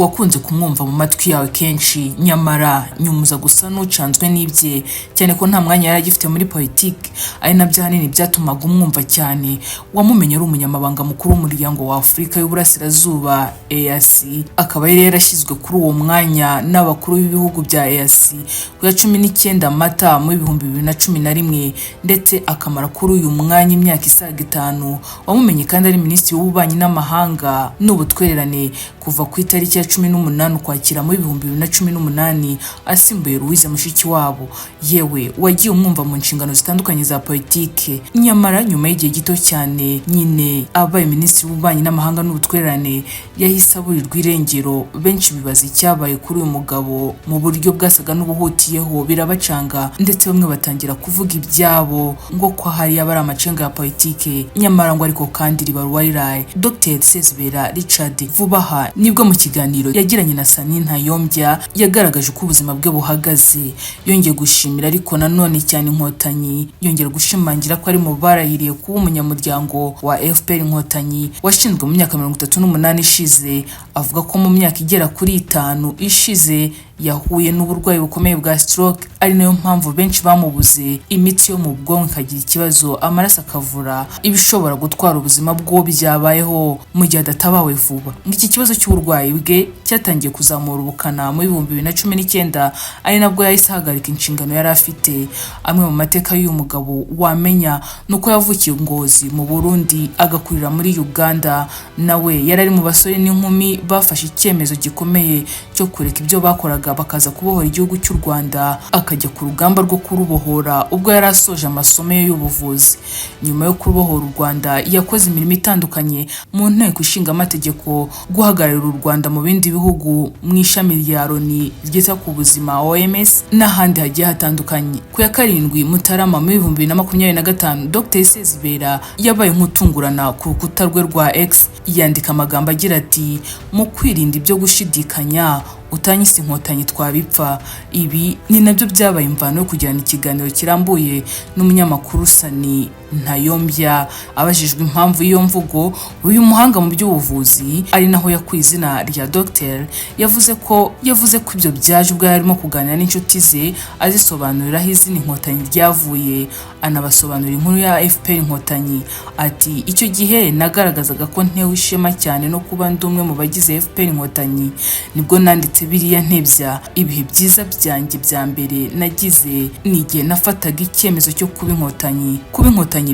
wakunze kumwumva mu matwi yawe kenshi, nyamara nyumuza gusa n'ucanzwe n'ibye, cyane ko nta mwanya yari agifite muri politiki, ari nabyo hanini byatumaga umwumva cyane. Wamumenye ari umunyamabanga mukuru w'umuryango wa Afurika y'Uburasirazuba EAC, akaba yari yarashyizwe kuri uwo mwanya n'abakuru b'ibihugu bya EAC ku ya 19 Mata mu 2011, ndetse akamara kuri uyu mwanya imyaka isaga 5. Wamumenye kandi ari minisitiri w'ububanyi n'amahanga n'ubutwererane kuva ku itariki ya 18 Ukwakira mu 2018, asimbuye Louise Mushikiwabo. Yewe wagiye umwumva mu nshingano zitandukanye za politike, nyamara nyuma y'igihe gito cyane nyine abaye minisitiri w'ububanyi n'amahanga n'ubutwererane yahise aburirwa irengero. Benshi bibaza icyabaye kuri uyu mugabo, mu buryo bwasaga n'ubuhutiyeho birabacanga, ndetse bamwe batangira kuvuga ibyabo ngo ko hari abari amacenga ya politike, nyamara ngo ariko kandi ribaruwa riraye. Dr Sezibera Richard vuba aha nibwo mu kiganiro yagiranye na Sanni Ntayombya yagaragaje uko ubuzima bwe buhagaze. Yongeye gushimira ariko nanone cyane Inkotanyi, yongera gushimangira ko ari mu barahiriye kuba umunyamuryango wa FPR Inkotanyi washinzwe mu myaka 38 ishize. Avuga ko mu myaka igera kuri 5 ishize yahuye n'uburwayi bukomeye bwa stroke, ari nayo mpamvu benshi bamubuze, imitsi yo mu bwonko ikagira ikibazo, amaraso akavura, ibishobora gutwara ubuzima bwo byabayeho mu gihe adatabawe vuba. Iki kibazo cy'uburwayi bwe cyatangiye kuzamura ubukana mu 2019, ari nabwo yahise ahagarika inshingano yari afite. Amwe mu mateka y'uyu mugabo wamenya nuko yavukiye Ngozi mu Burundi agakurira muri Uganda. Nawe yari ari mu basore n'inkumi bafashe icyemezo gikomeye cyo kureka ibyo bakoraga bakaza kubohora igihugu cy'u Rwanda, akajya ku rugamba rwo kurubohora ubwo yari asoje amasomo y'ubuvuzi. Nyuma yo kubohora u Rwanda yakoze imirimo itandukanye mu nteko ishinga amategeko, guhagararira u Rwanda mu bindi bihugu mu ishami rya Loni ryita ku buzima OMS n'ahandi hagiye hatandukanye. Ku ya 7 Mutarama mu 2025, Dr Sezibera yabaye nk'utungurana ku rukuta rwe rwa X, yandika amagambo agira ati: mu kwirinda ibyo gushidikanya utanyise Inkotanyi twabipfa. Ibi ni nabyo byabaye imvano yo kugirana ikiganiro kirambuye n'umunyamakuru Sanni Ntayombya. Abajijwe impamvu iyo mvugo, uyu muhanga mu by'ubuvuzi ari naho yakuye izina rya Dr, yavuze ko ibyo byaje ubwo yarimo kuganira n'inshuti ze, azisobanurira aho izina Inkotanyi ryavuye, anabasobanurira inkuru ya FPR Inkotanyi. Ati icyo gihe nagaragazaga ko ntewe ishema cyane no kuba ndi umwe mu bagize FPR Inkotanyi, nibwo nanditse biriya ntebya. Ibihe byiza byanjye bya mbere nagize ni igihe nafataga icyemezo cyo kuba Inkotanyi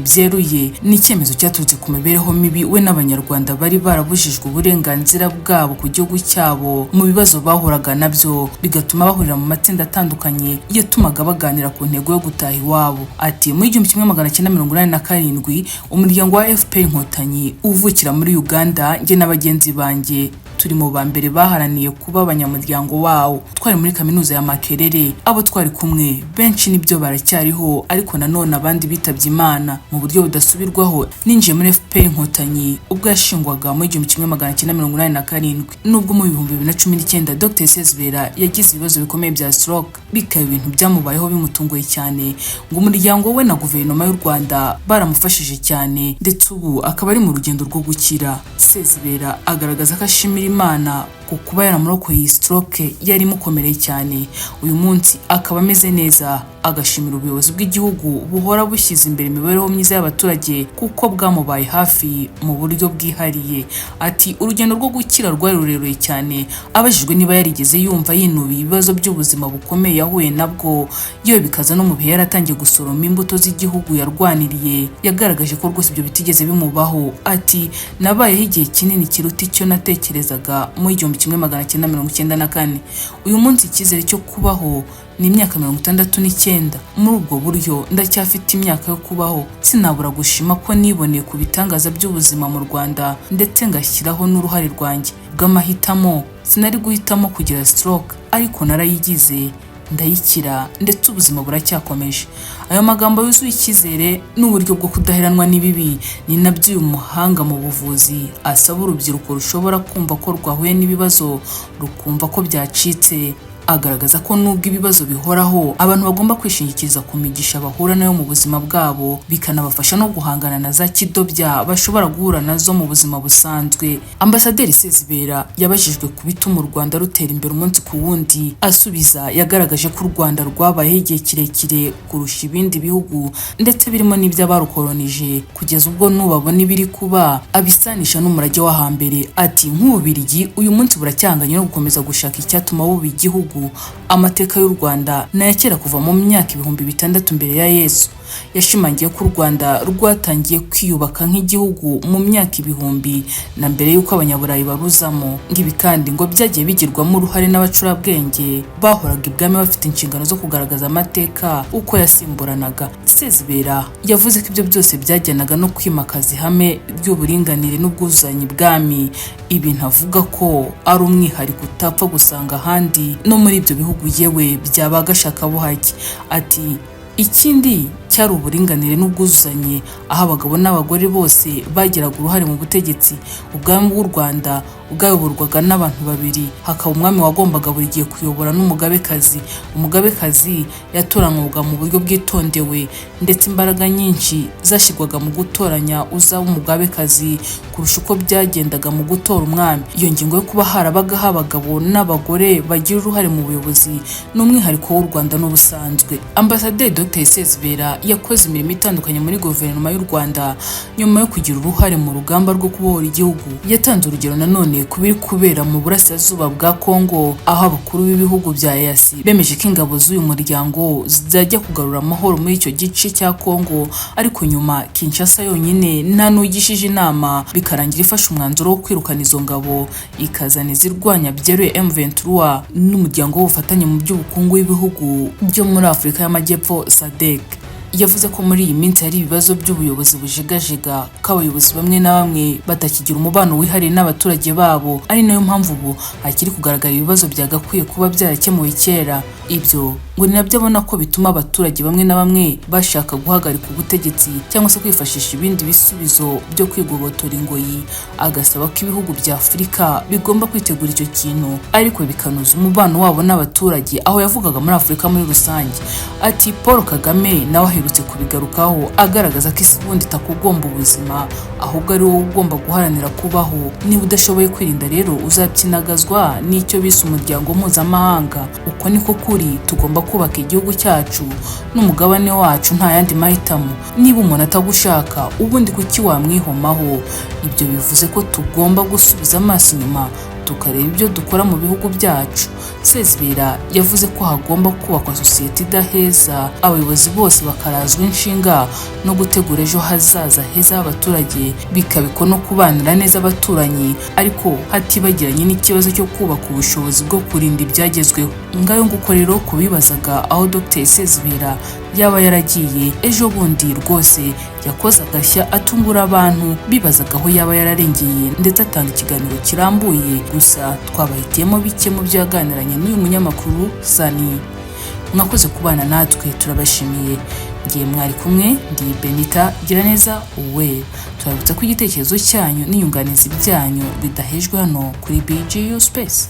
byeruye. Ni icyemezo cyaturutse ku mibereho mibi we n'abanyarwanda bari barabujijwe uburenganzira bwabo ku gihugu cyabo, mu bibazo bahuraga nabyo bigatuma bahurira mu matsinda atandukanye yatumaga baganira ku ntego yo gutaha iwabo. Ati muri 1987 umuryango wa FPR Inkotanyi uvukira muri Uganda, njye n'abagenzi banjye turi mu ba mbere baharaniye kuba abanyamuryango wawo. Twari muri kaminuza ya Makerere, abo twari kumwe benshi nibyo baracyariho, ariko nanone abandi bitabye Imana mu buryo budasubirwaho. Ninjiye muri FPR Inkotanyi ubwo yashingwaga mu 1987, nubwo mu 2019 Dr Sezibera yagize ibibazo bikomeye bya stroke, bikaba ibintu byamubayeho bimutunguye cyane, ngo umuryango we na guverinoma y'u Rwanda baramufashije cyane, ndetse ubu akaba ari mu rugendo rwo gukira. Sezibera agaragaza ko ashimira Imana ku kuba yaramurokoye iyi stroke yari imukomereye cyane. Uyu munsi akaba ameze neza, agashimira ubuyobozi bw'igihugu buhora bushyize imbere imibereho myiza y'abaturage kuko bwamubaye hafi mu buryo bwihariye. Ati urugendo rwo gukira rwari rurerure cyane. Abajijwe niba yarigeze yumva yinubiye ibibazo by'ubuzima bukomeye yahuye nabwo, yewe bikaza no mu bihe yaratangiye gusoroma imbuto z'igihugu yarwaniriye, yagaragaje ko rwose ibyo bitigeze bimubaho. Ati nabayeho igihe kinini kiruta icyo natekerezaga mu 1994. Uyu munsi icyizere cyo kubaho ni imyaka 69. Muri ubwo buryo ndacyafite imyaka yo kubaho. Sinabura gushima ko niboneye ku bitangaza by'ubuzima mu Rwanda, ndetse ngashyiraho n'uruhare rwanjye bw'amahitamo. Sinari guhitamo kugira stroke, ariko narayigize ndayikira, ndetse ubuzima buracyakomeje. Ayo magambo yuzuye icyizere n'uburyo bwo kudaheranwa n'ibibi ni nabyo uyu muhanga mu buvuzi asaba urubyiruko rushobora kumva ko rwahuye n'ibibazo, rukumva ko byacitse, agaragaza ko nubwo ibibazo bihoraho abantu bagomba kwishingikiriza ku migisha bahura nayo mu buzima bwabo bikanabafasha no guhangana na za kidobya bashobora guhura nazo mu buzima busanzwe. Ambasaderi Sezibera yabajijwe ku bituma u Rwanda rutera imbere umunsi ku wundi, asubiza yagaragaje ko u Rwanda rwabayeho igihe kirekire kurusha ibindi bihugu ndetse birimo n'iby'abarukolonije kugeza ubwo nubabona ibiri kuba abisanisha n'umurage wa hambere. Ati nk'Ububiligi uyu munsi buracyanganye no gukomeza gushaka icyatuma buba igihugu. Amateka y'u Rwanda nayakera kuva mu myaka 600 mbere ya Yesu. Yashimangiye ko u Rwanda rwatangiye kwiyubaka nk'igihugu mu myaka 1000 na mbere y'uko abanyaburayi baruzamo. Ngibi kandi ngo byagiye bigirwamo uruhare n'abacurabwenge bahoraga ibwami bafite inshingano zo kugaragaza amateka uko yasimburanaga. Sezibera yavuze ko ibyo byose byajyanaga no kwimakaza ihame ry'uburinganire n'ubwuzuzanye ibwami, ibintu avuga ko ari umwihariko utapfa gusanga ahandi no muri ibyo bihugu yewe byabaga shakabuhake. Ati ikindi cyari uburinganire n'ubwuzuzanye aho abagabo n'abagore bose bagiraga uruhare mu butegetsi. Ubwami bw'u Rwanda bwayoborwaga n'abantu babiri, hakaba umwami wagombaga buri gihe kuyobora n'umugabekazi. Umugabekazi yatoranywaga mu buryo bwitondewe ndetse imbaraga nyinshi zashyirwaga mu gutoranya uzaba umugabekazi kurusha uko byagendaga mu gutora umwami. Iyo ngingo yo kuba harabagaho abagabo n'abagore bagira uruhare mu buyobozi n'umwihariko w'u Rwanda n'ubusanzwe. Ambasaderi Dr Sezibera yakoze imirimo itandukanye muri guverinoma y'u Rwanda nyuma yo kugira uruhare mu rugamba rwo kubohora igihugu. Yatanze urugero nanone kubiri kubera mu burasirazuba bwa Kongo aho abakuru b'ibihugu bya EAC bemeje ko ingabo z'uyu muryango zizajya kugarura amahoro muri icyo gice cya Kongo, ariko nyuma Kinshasa yonyine nta n'ugishije inama bikarangira ifashe umwanzuro wo kwirukana izo ngabo ikazana izirwanya byeruye M23 n'umuryango w'ubufatanye mu by'ubukungu w'ibihugu byo muri Afurika y'Amajyepfo SADC. Yavuze ko muri iyi minsi hari ibibazo by'ubuyobozi bujegajega, ko abayobozi bamwe na bamwe batakigira umubano wihariye n'abaturage babo, ari nayo mpamvu ubu hakiri kugaragara ibibazo byagakwiye kuba byarakemuwe kera. Ibyo ngo ni nabyo abona ko bituma abaturage bamwe na bamwe bashaka guhagarika ubutegetsi cyangwa se kwifashisha ibindi bisubizo byo kwigobotora ingoyi. Agasaba ko ibihugu bya Afurika bigomba kwitegura icyo kintu ariko bikanoza umubano wabo n'abaturage, aho yavugaga muri Afurika muri rusange. Ati Paul Kagame nawe aherutse kubigarukaho agaragaza ko isi ubundi itakugomba ubuzima ahubwo ari wowe ugomba guharanira kubaho. Niba udashoboye kwirinda rero uzapyinagazwa n'icyo bise umuryango mpuzamahanga. Uko niko kuri, tugomba kubaka igihugu cyacu n'umugabane wacu nta yandi mahitamo. Niba umuntu atagushaka ubundi kuki wamwihomaho? Ibyo bivuze ko tugomba gusubiza amaso inyuma tukareba ibyo dukora mu bihugu byacu. Sezibera yavuze ko hagomba kubakwa sosiyete idaheza, abayobozi bose bakarazwa inshinga no gutegura ejo hazaza heza h'abaturage, bikabiko no kubanira neza abaturanyi ariko hatibagiranye n'ikibazo cyo kubaka ubushobozi bwo kurinda ibyagezweho. Ngayo nguko rero kubibazaga aho Dr Sezibera yaba yaragiye ejo bundi rwose yakoze agashya atungura abantu bibazaga aho yaba yararengeye ndetse atanga ikiganiro kirambuye. Gusa twabahitiyemo bike mu byo yaganiranye n'uyu munyamakuru Sani. Mwakoze kubana natwe, turabashimiye. Ngiye mwari kumwe ndi Benita Giraneza uwe. Turabutsa ko igitekerezo cyanyu n'inyunganizi byanyu bidahejwe hano kuri BGU Space.